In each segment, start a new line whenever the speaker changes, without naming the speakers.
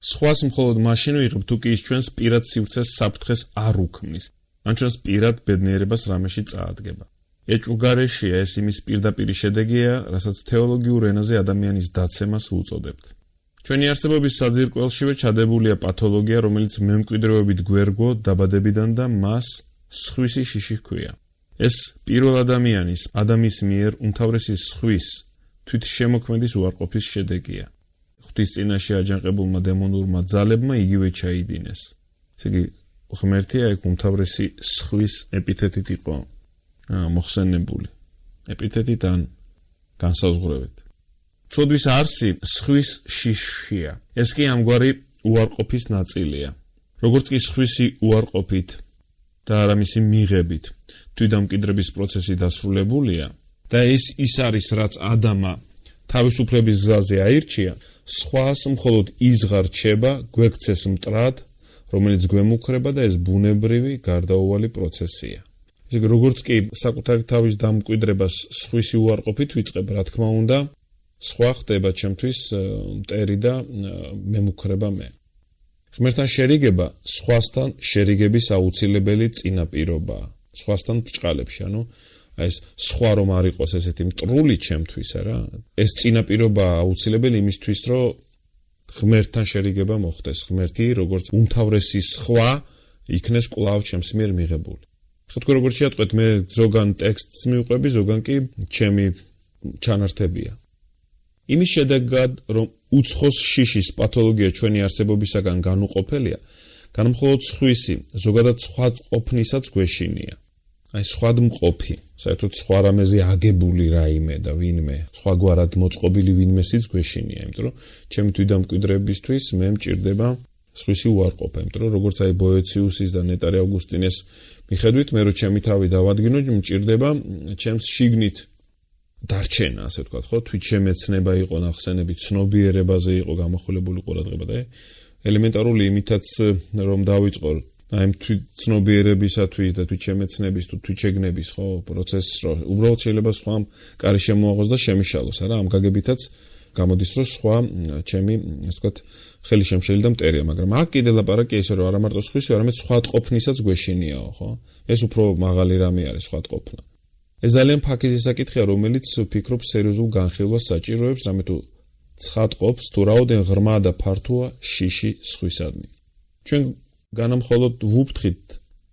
სხვას მხოლოდ მაშინ ვიღებ, თუ კი ის ჩვენს პირად სივრცეს საფრთხეს არ უქმნის, ან ჩვენს პირად ბედნიერებას რამეში წაადგება. ეჭვგარეშეა ეს იმის პირდაპირი შედეგია, რასაც თეოლოგიურ ენაზე ადამიანის დაცემას ვუწოდებთ. ჩვენი არსებობის საძირკველშივე ჩადებულია პათოლოგია, რომელიც მემკვიდრეობით გვერგო დაბადებიდან და მას სხვისი შიში ჰქვია. ეს პირველ ადამიანის მიერ უმთავრესი სხვის თვითშემოქმედის უარყოფის შედეგია. ღვთის წინაშე აჯანყებულმა დემონურმა ძალებმა იგივე ჩაიდინეს. ესე იგი, ღმერთია ეგ უმთავრესი სხვის ეპითეტით იყო მოხსენებული. ეპითეტით ან განსაზღვრებით. ცოდვის არსი სხვის შიშია. ეს კი ამგვარი უარყოფის ნაწილია. როგორც კი სხვისი უარყოფით და არა მისი მიღებით თვითდამკვიდრების პროცესი დასრულებულია და ეს ის არის, რაც ადამა თავისუფლების გზაზე აირჩია, სხვას მხოლოდ იზღა რჩება გვექცეს მტრად, რომელიც გვემუქრება და ეს ბუნებრივი გარდაუვალი პროცესია. ესე იგი, როგორც კი საკუთარი თავის დამკვიდრებას სხვისი უარყოფით ვიწყებ, რა თქმა უნდა, სხვა ხდება ჩემთვის მტერი და მემუქრება მე. ღმერთთან შერიგება სხვასთან შერიგების აუცილებელი წინაპირობაა. სხვასთან ბრჭყალებში, ეს სხვა რომ არ იყოს ესეთი მტრული ჩემთვის, არა? ეს წინაპირობა აუცილებელი იმისთვის, რომ ღმერთთან შერიგება მოხდეს. ღმერთი, როგორც უმთავრესი სხვა, იქნეს კვლავ ჩემს მიერ მიღებული. ხო თქვენ როგორც შეატყვეთ, მე ზოგან ტექსტს მივყვები, ზოგან კი ჩემი ჩანართებია. იმის შედეგად, რომ უცხოს შიშის პათოლოგია ჩვენი არსებობისაგან განუყოფელია, განმხოლოდ სხვისი, ზოგადად სხვა ყოფნისაც გვეშინია. აი სხვადმყოფი, საერთოდ სხვა რამეზე აგებული რაიმე და ვინმე, სხვაგვარად მოწყობილი ვინმესიც გვეშინია, იმიტომ რომ ჩემი თვითდამკვიდრებისთვის მე მჭირდება სხვისი უარყოფა, იმიტომ რომ როგორც აი ბოეციუსის და ნეტარი ავგუსტინეს მიხედვით, მე რო ჩემი თავი დავადგინო, მჭირდება ჩემს შიგნით დარჩენა, ასე ვთქვათ, ხო? თვითშემეცნება იყო ნახსენები, ცნობიერებაზე იყო გამახვილებული ყურადღება და ელემენტარული იმითაც რომ დავიწყო აი თვითცნობიერებისათვის და თვითშემეცნების თუ თვითშეგნების ხო პროცესს, რომ უბრალოდ შეიძლება სხვამ კარი შემოაღოს და შემიშალოს, არა? ამ გაგებითაც გამოდის, რომ სხვა ჩემი, ასე ვთქვათ, ხელი შემშელი და მტერია, მაგრამ აქ კიდე ლაპარაკია ისე, რომ არა მარტო სხვისი, არამედ სხვადყოფნისაც გვეშინიაო, ხო? ეს უფრო მაღალი რამე არის სხვადყოფნა. ეს ძალიან ფაქიზი საკითხია, რომელიც ვფიქრობ სერიოზულ განხილვას საჭიროებს, რამე თუ ცხადყოფს, თუ რაოდენ ღრმა და ფართოა შიში სხვისადმი. ჩვენ განამხოლოდ ვუფრთხით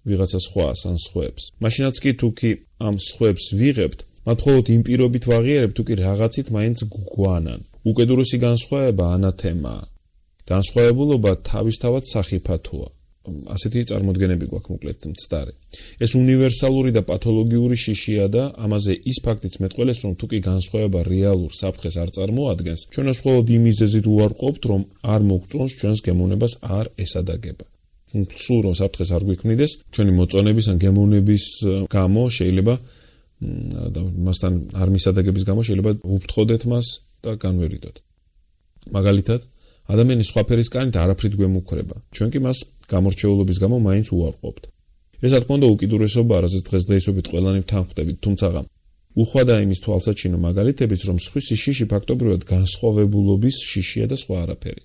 ვიღაცა სხვას ან სხვებს. მაშინაც კი თუ კი ამ სხვებს ვიღებთ, მათ მხოლოდ იმ პირობით ვაღიარებთ, თუ კი რაღაცით მაინც გვგვანან. უკიდურესი განსხვავება ანათემაა. განსხვავებულობა თავისთავად სახიფათოა. ასეთი წარმოდგენები გვაქვს მოკლედ მცდარი. ეს უნივერსალური და პათოლოგიური შიშია და ამაზე ის ფაქტიც მეტყველებს, რომ თუ კი განსხვავება რეალურ საფრთხეს არ წარმოადგენს, ჩვენ მხოლოდ იმ მიზეზით უარყოფთ, რომ არ მოგწონს ჩვენს გემოვნებას არ ესადაგება. სულ რომ საფრთხეს არ გვიქმნიდეს, ჩვენი მოწონების ან გემოვნების გამო შეიძლება და მასთან არ მისადაგების გამო შეიძლება ვუფრთხოდეთ მას და განვერიდოთ. მაგალითად, ადამიანის სხვა ფერის კანით არაფრით გვემუქრება. ჩვენ კი მას გამორჩეულობის გამო მაინც უარყოფთ. ეს რა თქმა უნდა უკიდურესობაა, რასაც დღესდღეობით ყველანი ვთანხმდებით, თუმცა უხვადა იმის თვალსაჩინო მაგალითებიც, რომ სხვისი შიში ფაქტობრივად განსხვავებულობის შიშია და სხვა არაფერი.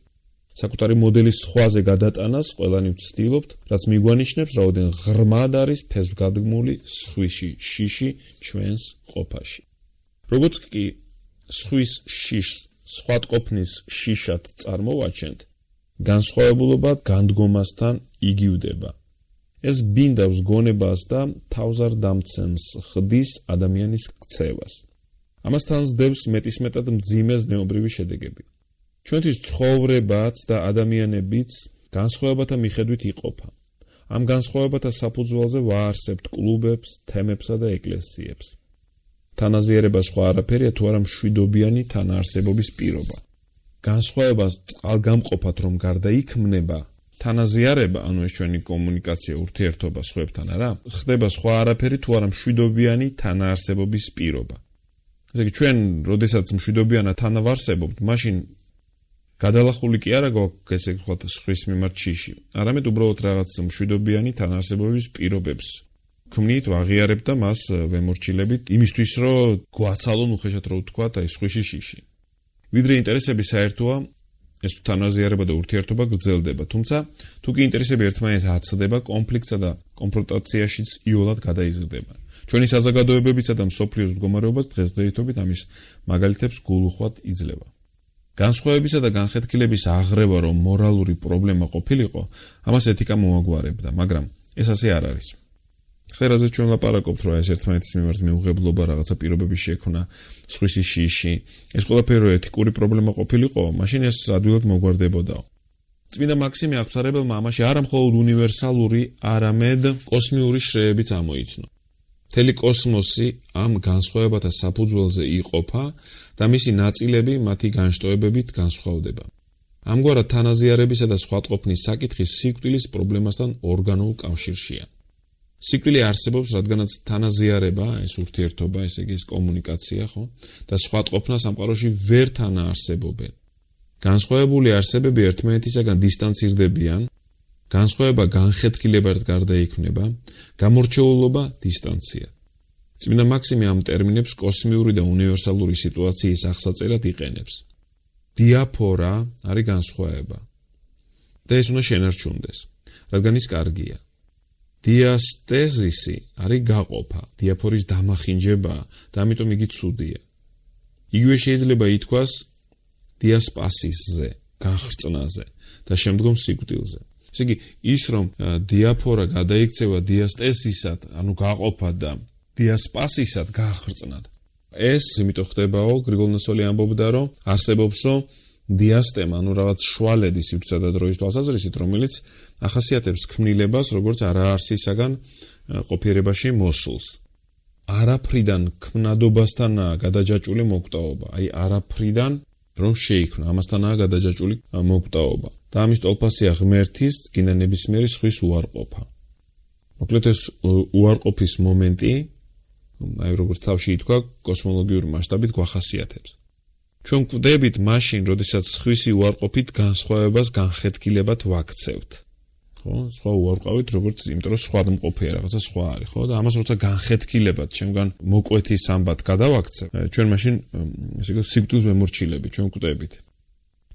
საკუთარი მოდელის სხვაზე გადატანას ყველანი ვცდილობთ, რაც მიგვანიშნებს, რაოდენ ღრმად არის ფესვგადგმული სხვისი შიში ჩვენს ყოფაში. როგორც კი სხვის შიშს სხვადყოფნის შიშად წარმოვაჩენთ, განსხვავებულობა განდგომასთან იგივდება. ეს ბინდავს გონებას და თავზარდამცემს ხდის ადამიანის ქცევას. ამასთან სდევს მეტისმეტად მძიმე ზნეობრივი შედეგები. ჩვენთვის ცხოვრებაც და ადამიანებიც განსხვავებათა მიხედვით იყოფა. ამ განსხვავებათა საფუძველზე ვაარსებთ კლუბებს, თემებსა და ეკლესიებს. თანაზიერება სხვა არაფერია, თუ არა მშვიდობიანი თანაარსებობის პირობა. განსხვავებას წყალგამყოფად რომ გარდაიქმნება, თანაზიარება, ანუ ეს ჩვენი კომუნიკაცია, ურთიერთობა სხვებთან, არა? ხდება სხვა არაფერი, თუ არა მშვიდობიანი თანაარსებობის პირობა. ესე იგი, ჩვენ, როდესაც მშვიდობიანად თანავარსებობთ, მაშინ გადალახული კი არა გვაქვს, ესე ვთქვათ, სხვის მიმართ შიში, არამედ უბრალოდ რაღაც მშვიდობიანი თანაარსებობის პირობებს ქმნით, ვაღიარებთ და მას ვემორჩილებით, იმისთვის, რომ გვაცალონ უხეშად რო ვთქვათ, აი სხვისი შიში. ვიდრე ინტერესები საერთოა, ეს თანაზიარება და ურთიერთობა გრძელდება, თუმცა თუ კი ინტერესები ერთმანეთს აცდება, კონფლიქტსა და კონფრონტაციაშიც იოლად გადაიზრდება. ჩვენი საზოგადოებებისა და მსოფლიოს მდგომარეობას დღესდღეობით ამის მაგალითებს გულუხვად იძლევა. განსხვავებისა და განხეთქილების აღრევა, რომ მორალური პრობლემა ყოფილიყო, ამას ეთიკა მოაგვარებდა, მაგრამ ეს ასე არ არის. ხერაზე ჩვენ ლაპარაკობთ, რომ ეს ერთმანეთის მიმართ მეუღებლობა, რაღაცა პირობების შექმნა, სხვისი შიში, ეს ყველაფერი ეთიკური პრობლემა ყოფილიყო, მაშინ ეს ადვილად მოგვარდებოდაო. წმინდა მაქსიმე აღსარებელმა ამაში არა მხოლოდ უნივერსალური, არამედ კოსმიური შრეებიც ამოიცნო. მთელი კოსმოსი ამ განსხვავებათა საფუძველზე იყოფა და მისი ნაწილები მათი განშტოებებით განსხვავდება. ამგვარად თანაზიარებისა და სხვატყოფნის საკითხი სიკვდილის პრობლემასთან ორგანულ კავშირშია. სიკვდილი არსებობს, რადგანაც თანაზიარება, ეს ურთიერთობა, ესე იგი ეს კომუნიკაცია, ხო? და სხვატყოფნა სამყაროში ვერ თანაარსებობენ. განსხვავებული არსებები ერთმანეთისაგან დისტანცირდებიან, განსხვავება განხეთქილებად გარდაიქმნება, გამორჩეულობა დისტანცია. წმინდა მაქსიმე ამ ტერმინებს კოსმიური და უნივერსალური სიტუაციის აღსაწერად იყენებს. დიაფორა არის განსხვავება. და ეს უნდა შენარჩუნდეს, რადგან ის კარგია. დიასტეზისი არის გაყოფა, დიაფორის დამახინჯება და ამიტომ იგი ცუდია. იგივე შეიძლება ითქვას დიასპასისზე, განხრწნაზე და შემდგომ სიკვდილზე. ესე იგი, ის რომ დიაფორა გადაიქცევა დიასტეზისად, ანუ გაყოფად და დიასპასისად განხრწნად. ეს იმიტომ ხდებაო, გრიგოლ ნოსელი ამბობდა, რომ არსებობსო დიასტემა, ანუ რაღაც შუალედი სივრცისა და დროის თვალსაზრისით, რომელიც ახასიათებს ქმნილებას, როგორც არაარსისაგან ყოფიერებაში მოსულს. არაფრიდან ქმნადობასთანაა გადაჯაჭული მოკვდაობა. აი არაფრიდან რომ შეიქმნა, ამასთანაა გადაჯაჭული მოკვდაობა. და ამის ტოლფასია ღმერთის, გინდა ნებისმიერი სხვის უარყოფა. მოკლედ ეს უარყოფის მომენტი, აი როგორც თავში ითქვა, კოსმოლოგიური მასშტაბით გვახასიათებს. ჩვენ გვხვდებით მაშინ, როდესაც სხვისი უარყოფით განსხვავებას განხეთქილებად ვაქცევთ. ხო, სხვა უარყავით, როგორც იმიტომ რომ სხვა მყოფია, რაღაცა სხვა არის, ხო? და ამას როცა განხეთქილებად, ჩემგან მოკვეთის ამბად გადავაქცევ, ჩვენ მაშინ ესე იგი სიკვდილს ვემორჩილები, ჩვენ გვხვდებით.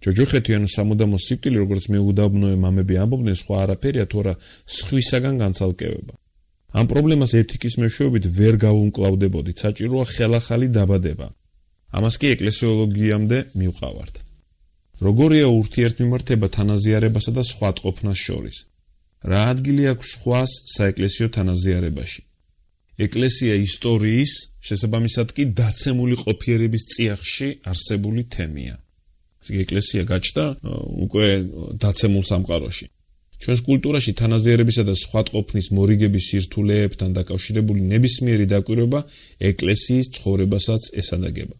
ჯოჯოხეთიანო სამუდამო სიკვდილი, როგორც მეუდაბნოე მამები ამბობდნენ, სხვა არაფერია, თორა სხვისაგან განცალკევება. ამ პრობლემას ეთიკის მეშვეობით ვერ გავუმკლავდებოდით, საჭიროა ხელახალი დაბადება. ამას კი ეკლესიოლოგიამდე მივყავართ. როგორია ურთიერთმიმართება თანაზიარებასა და სხვატყოფნას შორის? რა ადგილი აქვს სხვას საეკლესიო თანაზიარებაში? ეკლესია ისტორიის, შესაბამისად კი დაცემული ყოფიერების წიაღში არსებული თემია. ეკლესია გაჩნდა უკვე დაცემულ სამყაროში. ჩვენს კულტურაში თანაზიარებისა და სხვატყოფნის მორიგების სირთულეებთან დაკავშირებული ნებისმიერი დაკვირვება ეკლესიის ცხოვრებასაც ესადაგება.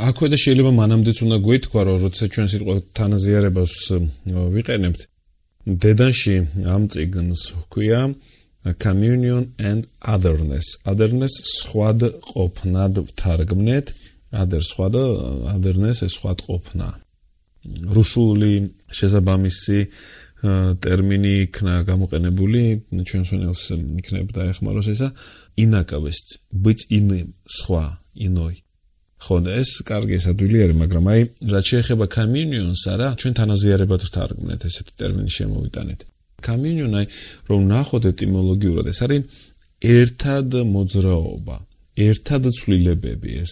აქვე და შეიძლება მანამდეც უნდა გვეთქვა, რომ როცა ჩვენ სიტყვა თანაზიარებას ვიყენებთ, დედანში ამ წიგნს ჰქვია communion and otherness. Otherness სხვად ყოფნად ვთარგმნეთ, other სხვა და otherness ეს სხვად ყოფნა. რუსული შესაბამისი ტერმინი იქნა გამოყენებული, ჩვენ სვენელს იქნებოდა ეხმაროს ესა ინაკავეს, быть иным, სხვა, иной. ხო, ეს კარგი ესადვილი არის, მაგრამ აი, რაც შეეხება communion-ს, არა, ჩვენ თანაზიარებად ვთარგმნეთ, ესეთი ტერმინი შემოვიტანეთ. Communion, აი, რომ ნახოთ ეტიმოლოგიურად, ეს არის ერთად მოძრაობა, ერთად ცვლილებები, ეს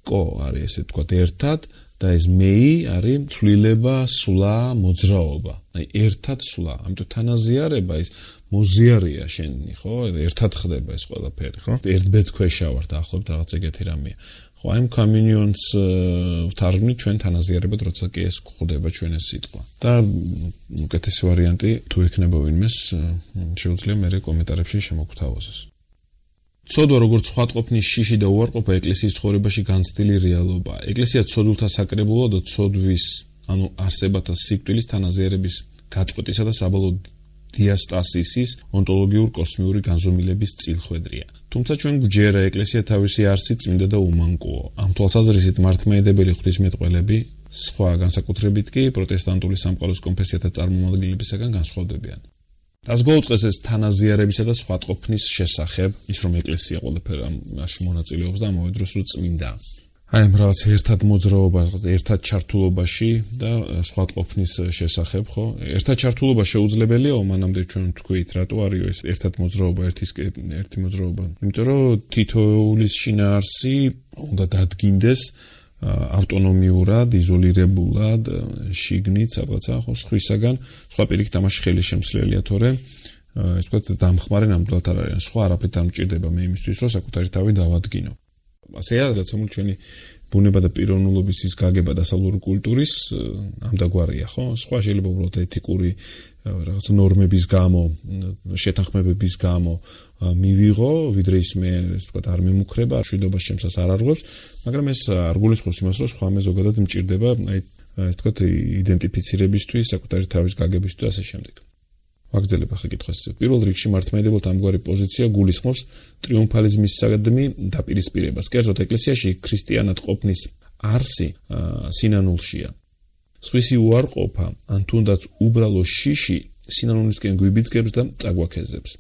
კო არის, ესე ვთქვათ, ერთად და ეს მეი არის ცვლილება, სვლა, მოძრაობა. აი, ერთად სვლა. ამიტომ თანაზიარება ის მოზიარია შენი, ხო? ერთად ხდება ეს ყველაფერი, ხო? ერთბედქვეშა ვართ, ახლობთ რაღაც ეგეთი რამეა. ხო, აი communion-ს ვთარგმნით ჩვენ თანაზიარებად, როცა კი ეს გვხვდება ჩვენ ეს სიტყვა. და უკეთესი ვარიანტი თუ ექნება ვინმეს, შეუძლია მე კომენტარებში შემოგთავაზოს. ცოდვა როგორც სხვატყოფნის შიში და უარყოფა ეკლესიის ცხოვრებაში განცდილი რეალობაა. ეკლესია ცოდულთა საკრებულო და ცოდვის, ანუ არსებათა სიკვდილის თანაზიარების გაწყვეტისა და საბოლოო დიასტასისის ონტოლოგიურ კოსმიური განზომილების წილხვედრია. თუმცა ჩვენ გვჯერა ეკლესია თავისი არსით წმინდა და უმანკოა. ამ თვალსაზრისით მართლმადიდებელი ღვთისმეტყველები სხვა განსაკუთრებით კი პროტესტანტული სამყაროს კონფესიათა წარმომადგენლებისაგან განსხვავდებიან. რას გვაუწყეს ეს თანაზიარებისა და სხვატყოფნის შესახებ, ის რომ ეკლესია ყველაფერ ამაში მონაწილეობს და ამავე დროს რომ წმინდა. აი ამ რაღაც ერთად მოძრაობა, ერთად ჩართულობაში და სხვა ყოფნის შესახებ, ხო? ერთად ჩართულობა შეუძლებელია, მანამდე ჩვენ ვთქვით, რატო არისო ეს ერთად მოძრაობა, ერთი მოძრაობა. იმიტომ რომ თითოეულის შინაარსი უნდა დადგინდეს ავტონომიურად, იზოლირებულად, შიგნით, სადღაცა, ხო, სხვისაგან, სხვა პირიქით ამაში ხელი შემსვლელია, თორე ეს ვთქვათ, დამხმარე ნამდვილად არ არის. სხვა არაფერთ არ მჭირდება მე იმისთვის, რომ საკუთარი თავი დავადგინო. ასეა, რაცემული ჩვენი ბუნება და პიროვნულობის ის გაგება დასავლური კულტურის ამდაგვარია, ხო? სხვა შეიძლება უბრალოდ ეთიკური რაღაც ნორმების გამო, შეთანხმებების გამო მივიღო, ვიდრე ის მე, ასე ვთქვათ, არ მიმუქრება, მშვიდობას შემსას არ არღვევს, მაგრამ ეს არ გულისხმობს იმას, რომ სხვა მე ზოგადად მჭირდება, აი, ასე ვთქვათ, იდენტიფიცირებისთვის, საკუთარი თავის გაგებისთვის და ასე შემდეგ. ვაგრძელებ ახლა კითხვას. პირველ რიგში მართლმადიდებელთა ამგვარი პოზიცია გულისხმობს ტრიუმფალიზმისადმი დაპირისპირებას. კერძოდ ეკლესიაში ქრისტიანად ყოფნის არსი სინანულშია. სხვისი უარყოფა ან თუნდაც უბრალო შიში სინანულისკენ გვიბიძგებს და წაგვაქეზებს.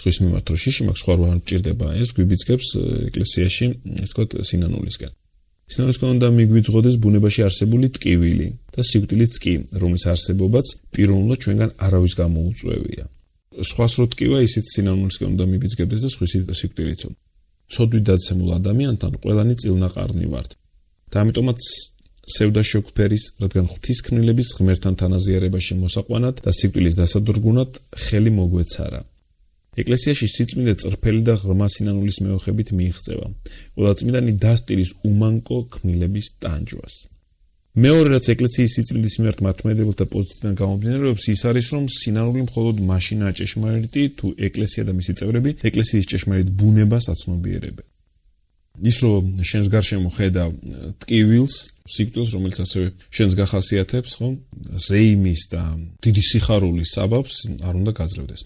სხვის მიმართ რო შიში მაქვს, სხვა არ მჭირდება, ეს გვიბიძგებს ეკლესიაში, ასე ვთქვათ, სინანულისკენ. სინანულისკენ უნდა მიგვიძღოდეს ბუნებაში არსებული ტკივილი და სიკვდილიც კი, რომლის არსებობაც პიროვნულად ჩვენგან არავის გამოუწვევია. სხვას რო ტკივა, ისიც სინანულისკენ უნდა მიბიძგებდეს და სხვისი სიკვდილიცო. ცოდვით დაცემულ ადამიანთან ყველანი წილნაყარნი ვართ. და ამიტომაც სევდაშოქფერის, რადგან ღვთისქმნილების ღმერთთან თანაზიარებაში მოსაყვანად და სიკვდილის დასადრგუნად ხელი მოგვეცარა. ეკლესიაში სიწმინდე წრფელი და ღრმა სინანულის მეოხებით მიიღწევა. ყველაწმინდანი დასტირის უმანკო ქმნილების ტანჯვას. მეორე რაც ეკლესიის სიწმინდის მიმართ მართლმადიდებელთა პოზიციიდან გამომდინარეობს, ის არის, რომ სინანული მხოლოდ მაშინაა ჭეშმარიტი, თუ ეკლესია და მისი წევრები ეკლესიის ჭეშმარიტ ბუნებას აცნობიერებენ. ის რომ შენს გარშემო ხედავ ტკივილს, სიკვდილს, რომელიც ასევე შენს გახასიათებს, ხო? ზეიმის და დიდი სიხარულის საბაბს არ უნდა გაძლევდეს.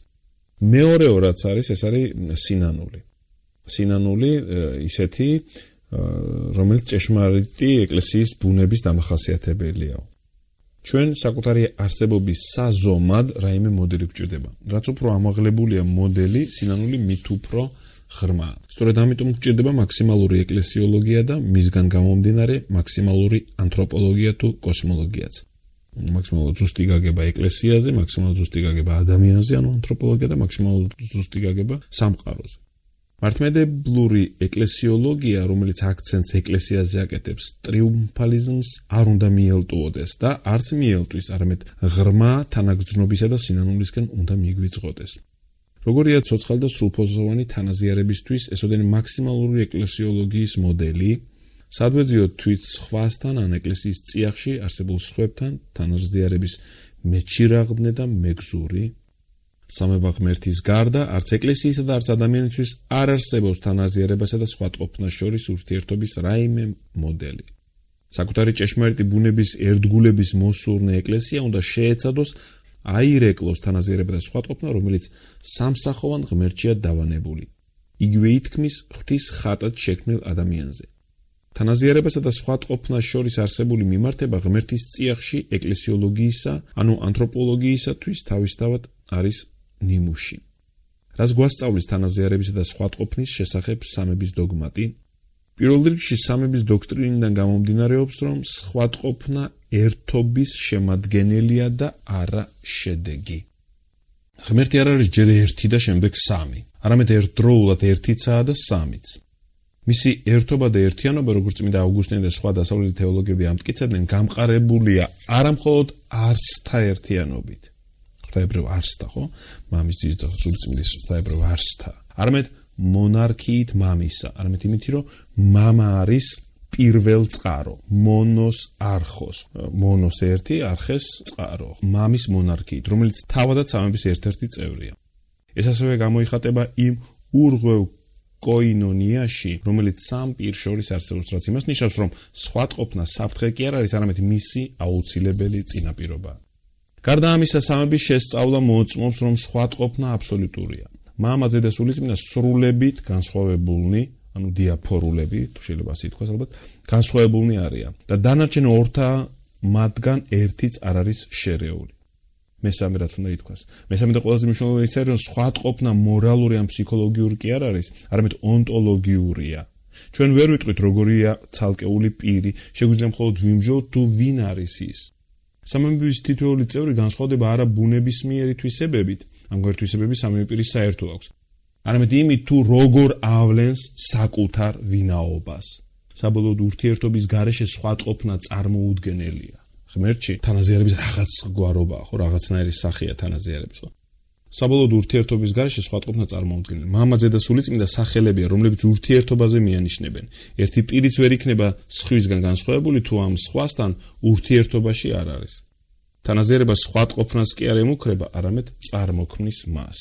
მეორე რაც არის, ეს არის სინანული. სინანული ისეთი, რომელიც ჭეშმარიტი ეკლესიის ბუნების დამახასიათებელია. ჩვენ საკუთარი არსებობის საზომად რაიმე მოდელი გვჭირდება. რაც უფრო ამაღლებულია მოდელი, სინანული მით უფრო ღრმა. სწორედ ამიტომ გვჭირდება მაქსიმალური ეკლესიოლოგია და მისგან გამომდინარე მაქსიმალური ანთროპოლოგია თუ კოსმოლოგიაც. მაქსიმალურად ზუსტი გაგება ეკლესიაზე, მაქსიმალურად ზუსტი გაგება ადამიანზე, ანუ ანთროპოლოგია და მაქსიმალურად ზუსტი გაგება სამყაროზე. მართლმადიდებლური ეკლესიოლოგია, რომელიც აქცენტს ეკლესიაზე აკეთებს, ტრიუმფალიზმს არ უნდა მიელტუოდეს და არც მიელტვის, არამედ ღრმა თანაგრძნობისა და სინანულისკენ უნდა მიგვიძღოდეს. როგორია ცოცხალი და სრულფოსოვანი თანაზიარებისთვის ესოდენი მაქსიმალური ეკლესიოლოგიის მოდელი, სადვეძიოთ თვით სხვასთან ან ეკლესიის წიაღში არსებულ სხვებთან თანაზიარების მეჩირაღდნე და მეგზური. სამება ღმერთის გარდა არც ეკლესიისა და არც ადამიანისთვის არ არსებობს თანაზიარებასა და სხვა ყოფნას შორის ურთიერთობის რაიმე მოდელი. საკუთარი ჭეშმარიტი ბუნების ერთგულების მოსურნე ეკლესია უნდა შეეცადოს აირეკლოს თანაზიარება და სხვა ყოფნა, რომელიც სამსახოვან ღმერთშია დავანებული. იგივე ითქმის ღვთის ხატად შექმნილ ადამიანზე. თანაზიარებასა და სხვა ყოფნას შორის არსებული მიმართება ღმერთის წიაღში ეკლესიოლოგიისა, ანუ ანთროპოლოგიისათვის თავისთავად არის ნიმუში. რაც გვასწავლის თანაზიარებისა და სხვა ყოფნის შესახებ სამების დოგმატი, პირველ რიგში სამების დოქტრინიდან გამომდინარეობს, რომ სხვა ყოფნა ერთობის შემადგენელია და არა შედეგი. ღმერთი არ არის ჯერ ერთი და შემდეგ სამი, არამედ ერთდროულად ერთიცაა და სამიც. მისი ერთობა და ერთიანობა, როგორც წმინდა ავგუსტინე და სხვა დასავლელი თეოლოგები ამტკიცებდნენ, გამყარებულია არა მხოლოდ არსთა ერთიანობით, ღვთაებრივ არსთა, ხო? მამის ძის და სულწმინდის ღვთაებრივ არსთა, არამედ მონარქიით მამისა, არამედ იმით, რომ მამა არის პირველ წყარო, მონოს არხოს, მონოს ერთი, არხეს წყარო, მამის მონარქიით, რომელიც თავადაც სამების ერთ-ერთი წევრია. ეს ასევე გამოიხატება იმ ურღვევ კოინონიაში, რომელიც სამ პირ შორის არსებობს, რაც იმას ნიშნავს, რომ სხვა ყოფნა საფრთხე კი არ არის, არამედ მისი აუცილებელი წინაპირობაა. გარდა ამისა, სამების შესწავლა მოწმობს, რომ სხვა ყოფნა აბსოლუტურია. მამაძე და სულიწმინდა სრულებით განსხვავებულნი, ანუ დიაფორულები, თუ შეიძლება ასე ითქვას, ალბათ, განსხვავებულნი არიან და დანარჩენ ორთა მათგან ერთიც არ არის შერეული. მესამე რაც უნდა ითქვას. მესამე და ყველაზე მნიშვნელოვანი ის არის, რომ სხვა ყოფნა მორალური ან ფსიქოლოგიური კი არ არის, არამედ ონტოლოგიურია. ჩვენ ვერ ვიტყვით როგორია ცალკეული პირი, შეგვიძლია მხოლოდ ვიმჟღავნოთ თუ ვინ არის ის. სამამბების თითოეული წევრი განსხვავდება არა ბუნებისმიერი თვისებებით, ამგვარი თვისებები სამივე პირის საერთო აქვს, არამედ იმით თუ როგორ ავლენს საკუთარ ვინაობას. საბოლოოდ ურთიერთობის გარეშე სხვადყოფნა წარმოუდგენელია. ღმერთში თანაზიარების რაღაც გვარობაა, ხო, რაღაცნაირი სახეა თანაზიარების, ხო? საბოლოოდ ურთიერთობის გარეშე სხვადყოფნა წარმოუდგენელია. მამაძე და სულიწმინდა სახელებია, რომლებიც ურთიერთობაზე მიანიშნებენ. ერთი პირიც ვერ იქნება სხვისგან განსხვავებული, თუ ამ სხვასთან ურთიერთობაში არ არის. თანაზიარება სხვადყოფნას კი არ ემუქრება, არამედ წარმოქმნის მას.